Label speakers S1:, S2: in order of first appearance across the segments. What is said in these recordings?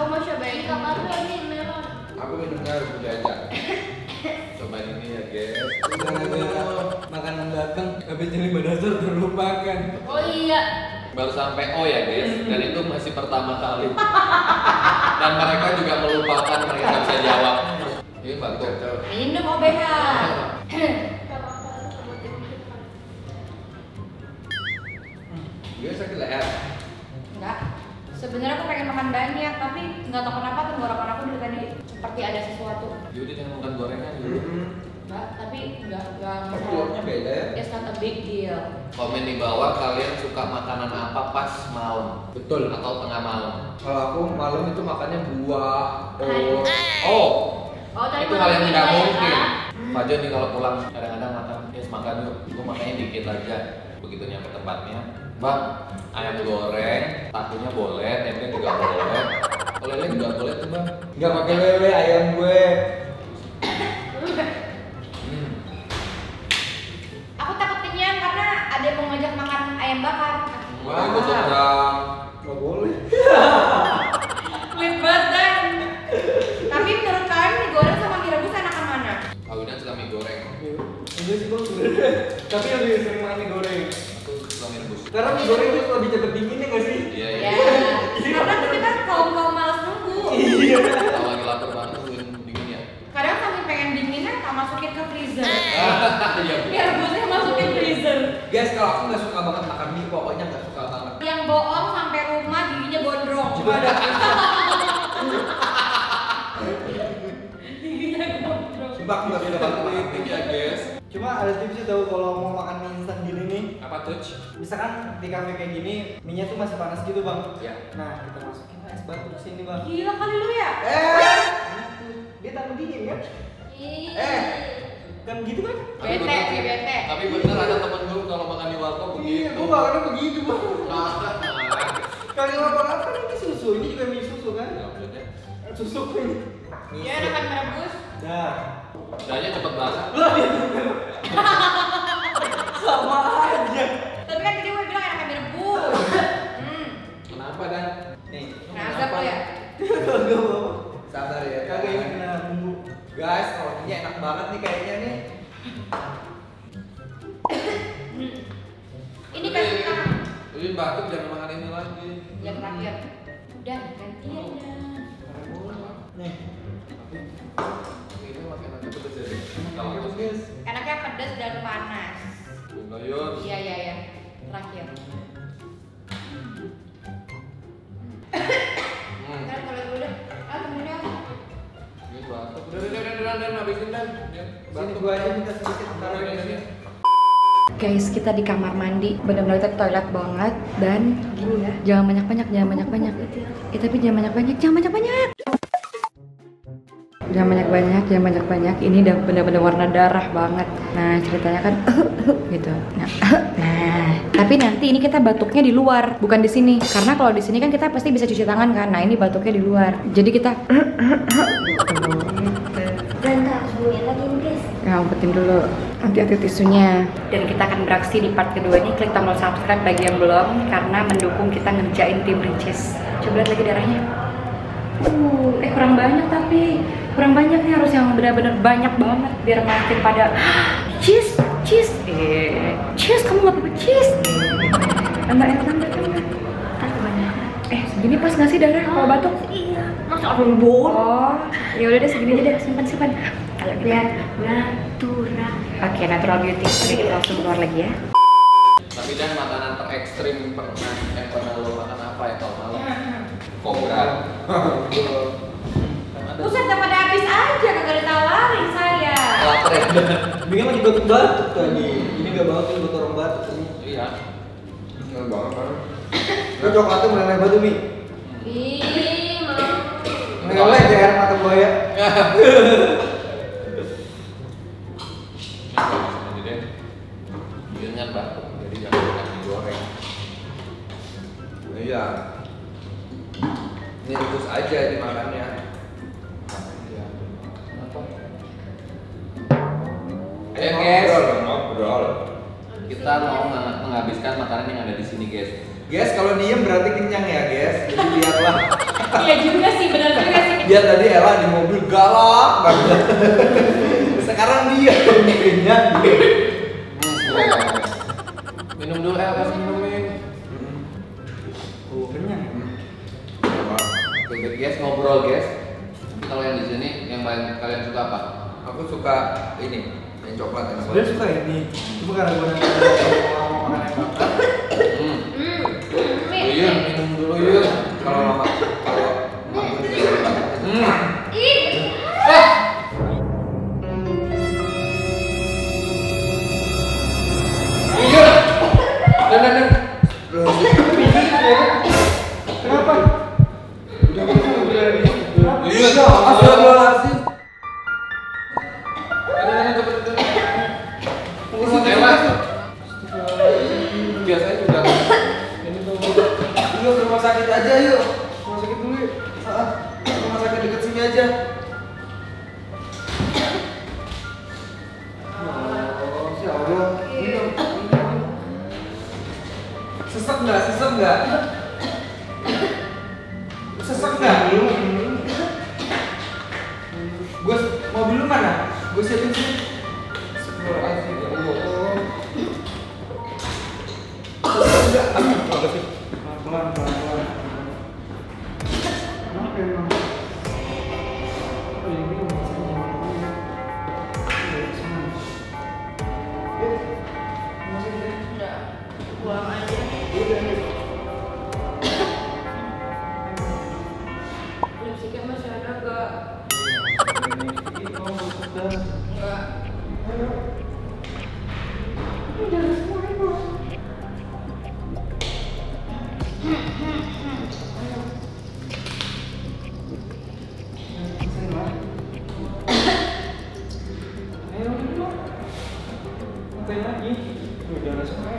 S1: Aku mau cobain kamar lagi melon.
S2: Aku minumnya harus aja. Cobain ini ya guys.
S3: Makanan datang habis nyeli dasar terlupakan.
S1: Oh iya.
S2: Baru sampai O ya guys, dan itu masih pertama kali. Dan mereka juga melupakan, mereka nggak bisa jawab. Ini batuk.
S1: Minum OBH.
S2: Dia sakit leher.
S1: Enggak. Sebenarnya aku pengen makan banyak, tapi nggak tahu kenapa tenggorokan aku dari tadi seperti ada sesuatu.
S2: Yudi jangan makan gorengan dulu.
S1: Enggak, tapi enggak.
S3: Telurnya beda ya?
S1: It's not a big deal.
S2: Komen di bawah kalian suka makanan apa pas malam?
S3: Betul.
S2: Atau tengah malam?
S3: Kalau aku malam itu makannya buah.
S2: Oh,
S1: Oh, tadi
S2: itu hal yang tidak
S1: malam
S2: mungkin.
S1: ya,
S2: Fajar nih kalau pulang kadang-kadang makan, yes makan yuk. Gue makannya dikit aja. Begitu nyampe tempatnya, Bang, ayam goreng, tahunya boleh, tempe juga boleh. Kalau lele juga boleh tuh bang.
S3: Nggak pakai lele ayam gue.
S1: Aku takut kenyang karena ada yang mau ngajak makan ayam bakar.
S2: Wah, itu sedang.
S3: Nggak boleh.
S1: Pelit banget Dan. Tapi menurut kalian mie goreng sama mie rebus enakan mana?
S2: Kawinan suka mie goreng.
S3: Enggak sih bang sebenarnya. Tapi lebih sering makan mie goreng.
S2: Aku suka mie rebus.
S3: Karena mie goreng itu lebih cepet dinginnya nggak sih?
S2: Iya
S1: Ya,
S2: iya.
S1: karena kita kan kaum malas nunggu.
S3: Iya.
S2: Kalau lagi lapar banget tungguin dingin ya.
S1: Kadang sampai pengen dinginnya tak masukin ke freezer.
S2: Iya.
S1: Mie rebusnya masukin freezer.
S3: Guys, kalau aku nggak suka banget makan mie, pokoknya nggak suka banget.
S1: Yang bohong sampai rumah giginya gondrong.
S3: Cuma ada
S1: Giginya gondrong.
S3: Sumpah aku nggak suka banget makan mie.
S2: Ya guys.
S3: Cuma ada tipsnya tahu kalau mau makan mie instan gini nih.
S2: Apa tuh?
S3: Misalkan di kafe kayak gini, mie-nya tuh masih panas gitu bang.
S2: Ya.
S3: Nah, kita masukin es batu ke sini bang.
S1: Gila kali lu ya.
S3: Gitu. Dia tambah dingin kan?
S1: Ih.
S3: Kan gitu kan?
S2: Tapi
S1: Bete,
S2: bener-
S1: sih bete.
S2: Tapi bener ada temen gue kalau makan di warkop
S3: Iya,
S2: begitu.
S3: gua makannya begitu bang.
S2: Nah,
S3: Kalau apa-apa kan ini susu, ini juga mie susu kan?
S2: ya maksudnya.
S3: Susu ini.
S1: Ya enakan mie rebus.
S3: Nah,
S2: Danya cepet banget.
S3: sama aja.
S1: Tapi kan tadi gue bilang enakan mie rebus.
S2: Kenapa dan?
S3: Nih,
S1: Nazar lo ya.
S3: sabar ya. Kagak ini kena bumbu. Guys, kalau ini enak banget nih kayaknya nih.
S1: Ini kan kita
S2: Jadi batuk jangan makan ini lagi.
S1: yang terakhir. Udah gantian ya.
S3: Nih.
S2: Ini makin nanti pedes jadi. Kalau
S3: Kalau
S2: aku
S3: guys,
S1: Enaknya pedas dan panas.
S2: Bungayun.
S1: Iya. Terakhir. Kan kalau gue udah, temennya
S2: Ini batuk. Udah, habisin dan.
S3: sini gua aja minta sedikit taruh di sini.
S1: Guys, kita di kamar mandi, benar-benar kita toilet banget dan gini ya. Jangan banyak-banyak. Tapi jangan banyak-banyak. Jangan banyak-banyak. Ini udah benar-benar warna darah banget. Nah, ceritanya kan gitu. Nah, tapi nanti ini kita batuknya di luar, bukan di sini. Karena kalau di sini kan kita pasti bisa cuci tangan kan. Nah, ini batuknya di luar. Jadi kita
S4: Dan tak semuanya lagi nih guys.
S1: ya, umpetin dulu. Hati-hati tisunya. Dan kita akan beraksi di part kedua ini. Klik tombol subscribe bagi yang belum, karena mendukung kita ngerjain tim Ricis. Coba lihat lagi darahnya. Kurang banyak tapi. Kurang banyak nih, harus yang benar-benar banyak banget biar makin pada cheese. Cheese, kamu nggak apa-apa cheese. Tambah. Segini pas nggak sih darah kalau batuk?
S4: Iya. Masa orang bor?
S1: Oh, ya udah deh segini aja deh, simpan. Kalau
S4: Biar natural.
S1: Oke, natural beauty. Oke, kita langsung keluar lagi ya.
S2: Tapi dan makanan terekstrim pernah lo makan apa ya kalau malam? Kobra.
S1: Buset, udah pada habis aja, kagak ditawarin saya.
S2: Lapar ya?
S3: Bingung lagi batuk tadi. Ini nggak batuk, ini buat orang batuk ini.
S2: Iya. Nggak banget kan?
S3: Ini coklatnya meleleh banget nih.
S1: Ih, mau.
S3: Meleleh kayak air mata buaya.
S2: Jadi deh, jangan batuk, jadi jangan makan mie goreng.
S3: Iya. Ini rebus aja dimakannya.
S2: Iya. Kenapa?
S3: Ngobrol.
S2: Kita mau menghabiskan makanan yang ada di sini guys.
S3: Guys, kalau diem berarti kenyang ya guys. Jadi biarlah.
S1: Iya juga sih, benar juga sih.
S3: Dia tadi Ella di mobil galak banget. Sekarang dia kayaknya.
S2: Minum dulu, kasih minum Ming.
S3: Oh, kenyang.
S2: Oke guys, ngobrol guys. Kalau yang di sini yang paling kalian suka apa?
S3: Aku suka ini, yang coklat enak
S5: Dia
S3: banget.
S5: suka ini. Cuma karena gue nanti mau makan yang makan.
S2: Yuk, minum dulu yuk.
S3: Kalau mama, kalau aku juga suka.
S2: Iya. Dan.
S5: Kenapa? Udah kenapa?
S2: Iya.
S3: Astagfirullahaladzim.
S2: Biasanya juga.
S3: Yuk ke rumah sakit aja yuk. Rumah sakit dulu yuk. Rumah sakit dekat sini aja. Ya Allah. Minum. Sesek nggak? Sesek nggak? Sesek nggak? Gue mobil lu mana? Gue siapin sini. Astagfirullahaladzim, ya Allah. Sesek nggak?
S5: Pelan. Kenapa emang? Oh, ini rumah sakit yang ini. Iya, semua. Rumah sakit ya?
S1: Udah, pulang aja.
S5: Udah.
S1: Lipstiknya masih ada gak?
S5: Ini kamu sudah.
S1: Enggak.
S5: Ayo.
S1: Udah semua ibu.
S5: Ayo, ngapain lagi? Udah ada semua.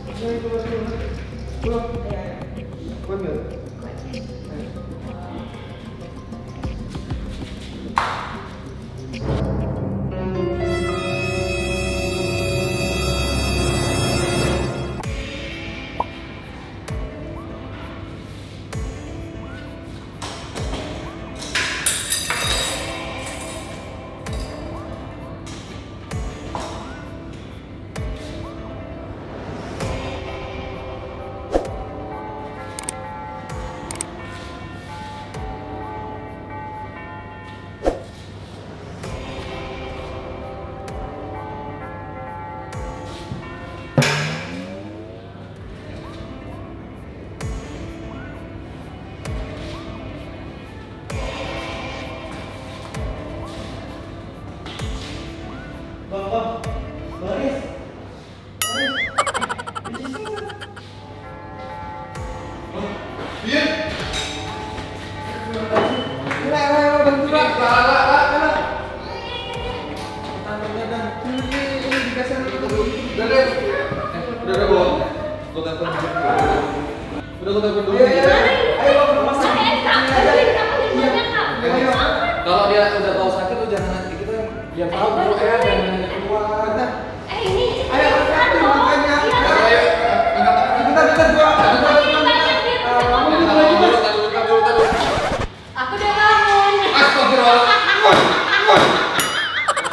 S5: Ayo, pulang. Kuat nggak? Ayo. Bang, Baris.
S2: Iya.
S3: Bantu lah.
S2: Udah bawa. Gua telepon dulu. Udah gua telepon dulu.
S3: Ayo ke rumah sakit.
S2: Kalau dia udah tahu sakit lu jangan nanti kita yang tahu dulu dan keluar.
S3: Ayo makanya.
S2: Ayo,
S3: Bentar gua.
S1: Aku udah bangun.
S2: Astagfirullah.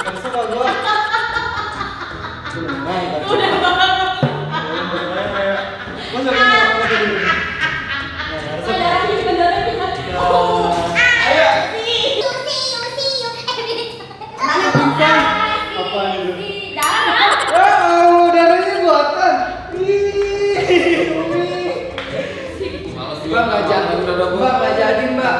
S5: Terserah gua. Masa kan apa dulu?
S1: Saudaranya juga darah kita.
S5: Apa itu?
S3: Oh, darahnya buatan.
S2: Males
S3: Mbak nggak jadi, Mbak nggak jadi Mbak.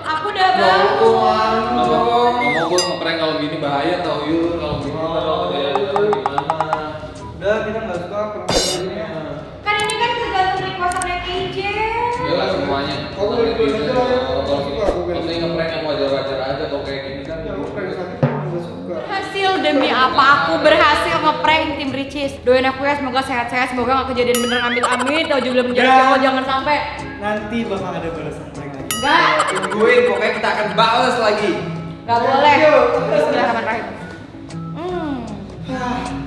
S1: Aku udah bangun.
S2: Ngomong gue ngeprank kalau gini bahaya tau yuk kalau gini ntar kalau kejadian gimana?
S5: Udah, kita nggak suka permasalahannya.
S1: Kan ini kan tergantung request netizen.
S2: Ya lah semuanya.
S5: Oh, boleh, boleh aja.
S2: Kalau ini ngeprank yang wajar-wajar aja kalau kayak gini kan.
S5: Ya, aku pengen sakit, aku nggak suka.
S1: Hasil demi apa aku berhasil ngeprank tim Ricis. Doain aku ya semoga sehat-sehat, semoga gak kejadian bener amit-amit. Tau juga belum menjadi
S5: Ya.
S1: cowok jangan sampai.
S5: Nanti bakal ada balasan prank lagi.
S1: Enggak,
S3: Tungguin, pokoknya kita akan balas lagi.
S1: enggak boleh.
S3: Yuk.
S1: Bismillahirrahmanirrahim.
S3: Ah,